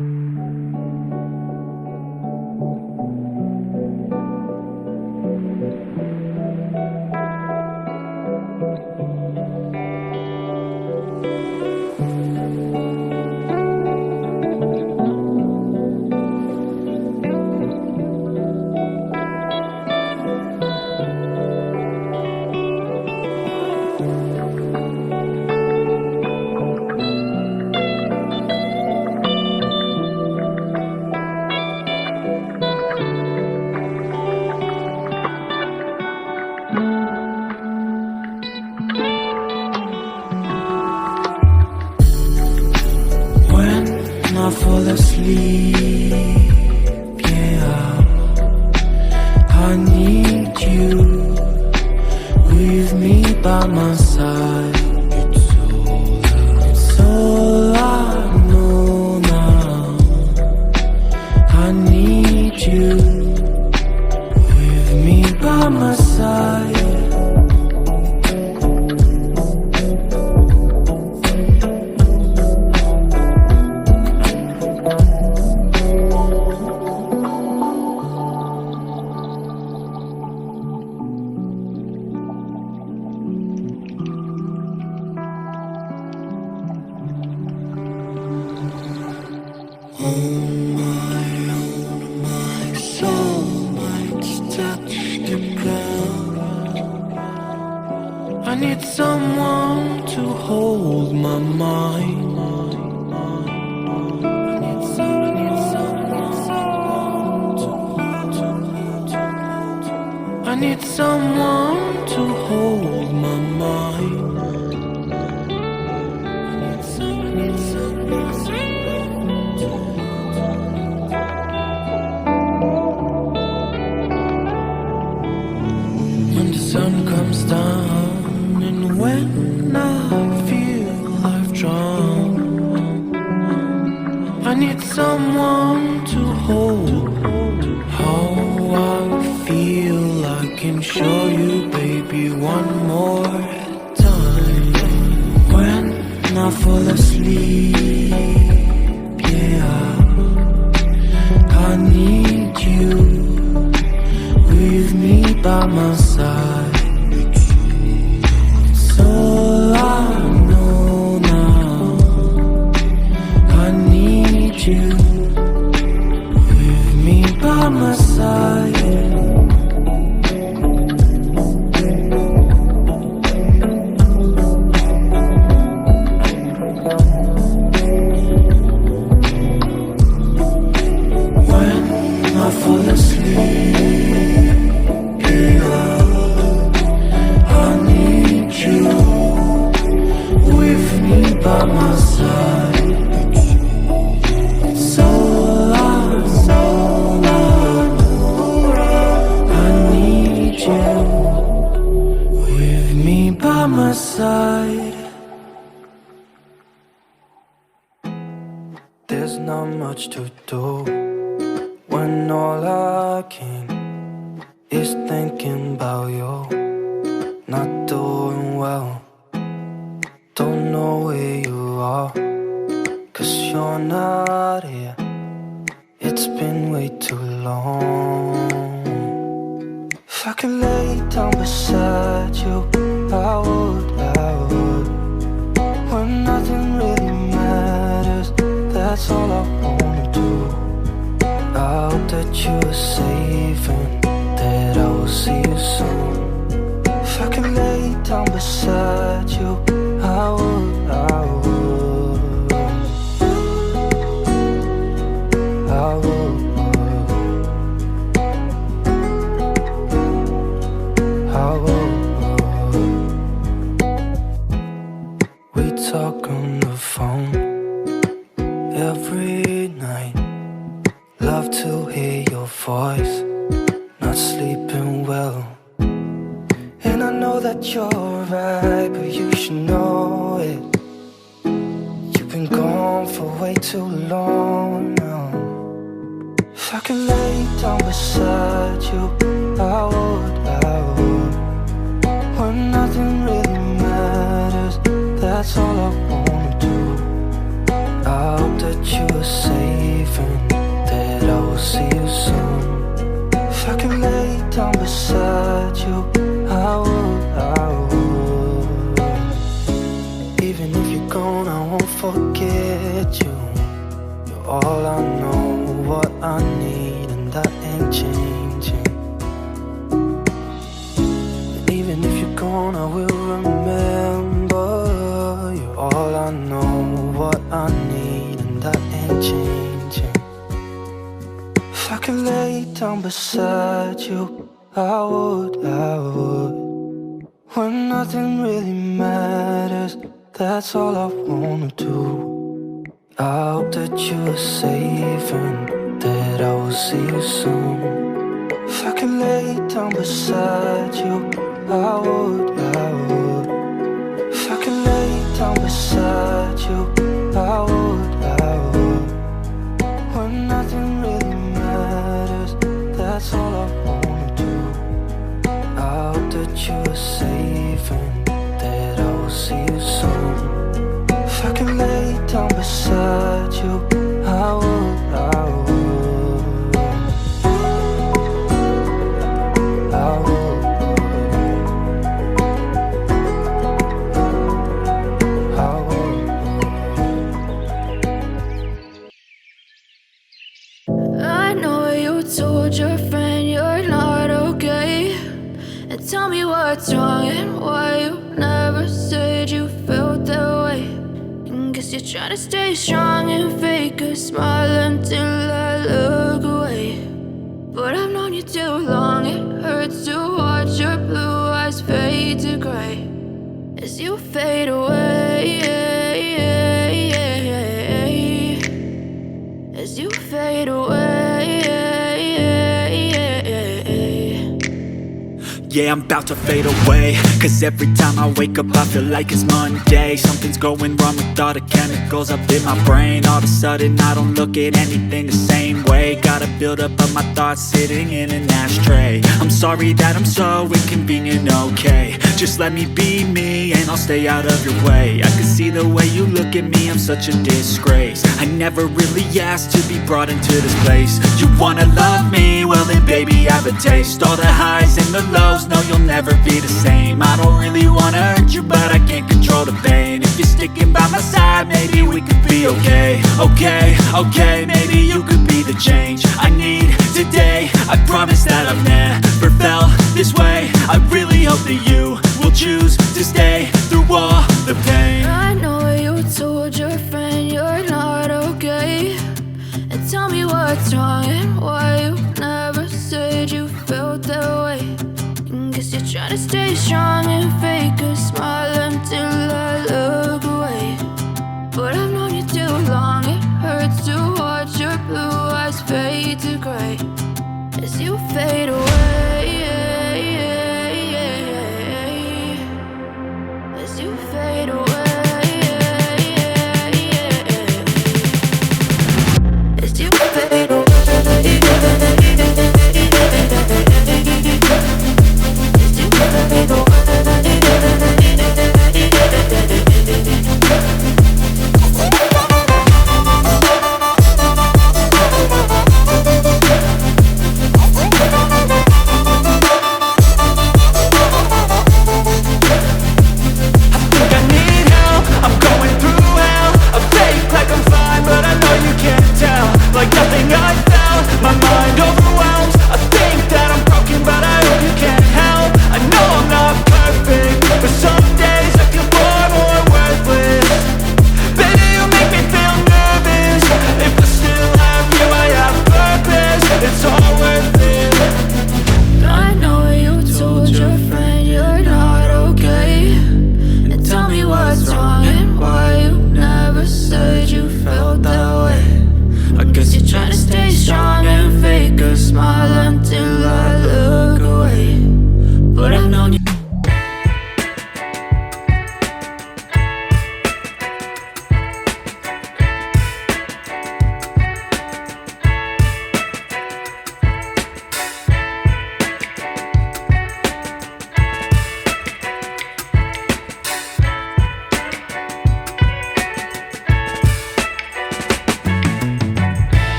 I fall asleep, yeah, I need you with me by my side. It's all I know now. I need you with me by my side. I need someone to hold my mind. I need someone to hold my mind. When the sun comes down and when I feel I've drowned, I need someone to hold how I feel. I can show you, baby, one more time. When I fall asleep, yeah, I need you with me by my side. It's all I know now. I need you with me by my side. When I fall asleep, by my side. It's all I know. I need you with me by my side. There's not much to do when all I can is thinking about you. Not doing well, don't know where you are, 'cause you're not here. It's been way too long. If I could lay down beside you, I would. When nothing really matters, that's all I wanna do. I hope that you are safe and that I will see you soon. If I could lay down beside you, I would. We talk on the phone every night. Love to hear your voice. Not sleeping well, and I know that you're right, but you should know it. You've been gone for way too long now. If I could lay down beside you, I would. When nothing really matters, that's all I wanna do. I hope that you were safe and that I will see you soon. If I could lay down beside you, I would. Even if you're gone, I won't forget you. You're all I know, what I need, and that ain't changing. And even if you're gone, I will remember. You're all I know, what I need, and that ain't changing. If I could lay down beside you, I would. When nothing really matters, that's all I wanna do. I hope that you are safe and that I will see you soon. If I could lay down beside you, I would. If I could lay down beside you, I would. When nothing really matters, that's all I wanna do. I hope that you are safe and that I will see you soon. If I could lay down beside you, I would. I know you told your friend you're not okay, and tell me what's wrong and why you never said you felt that way. And guess you're trying to stay strong and fake a smile until I look away. But I've known you too long, it hurts to watch your blue eyes fade to gray as you fade away, as you fade away. Yeah, I'm about to fade away, cause every time I wake up I feel like it's Monday. Something's going wrong with all the chemicals up in my brain. All of a sudden I don't look at anything the same way. Gotta build up of my thoughts sitting in an ashtray. I'm sorry that I'm so inconvenient, okay. Just let me be me and I'll stay out of your way. I can see the way you look at me, I'm such a disgrace. I never really asked to be brought into this place. You wanna love me? Well then baby have a taste. All the highs and the lows, no you'll never be the same. I don't really wanna hurt you, but I can't control the pain. If you're sticking by my side, maybe we could be okay. Okay, maybe you could be the change I need today. I promise that I've never felt this way. I really hope that you will choose to stay through all the pain.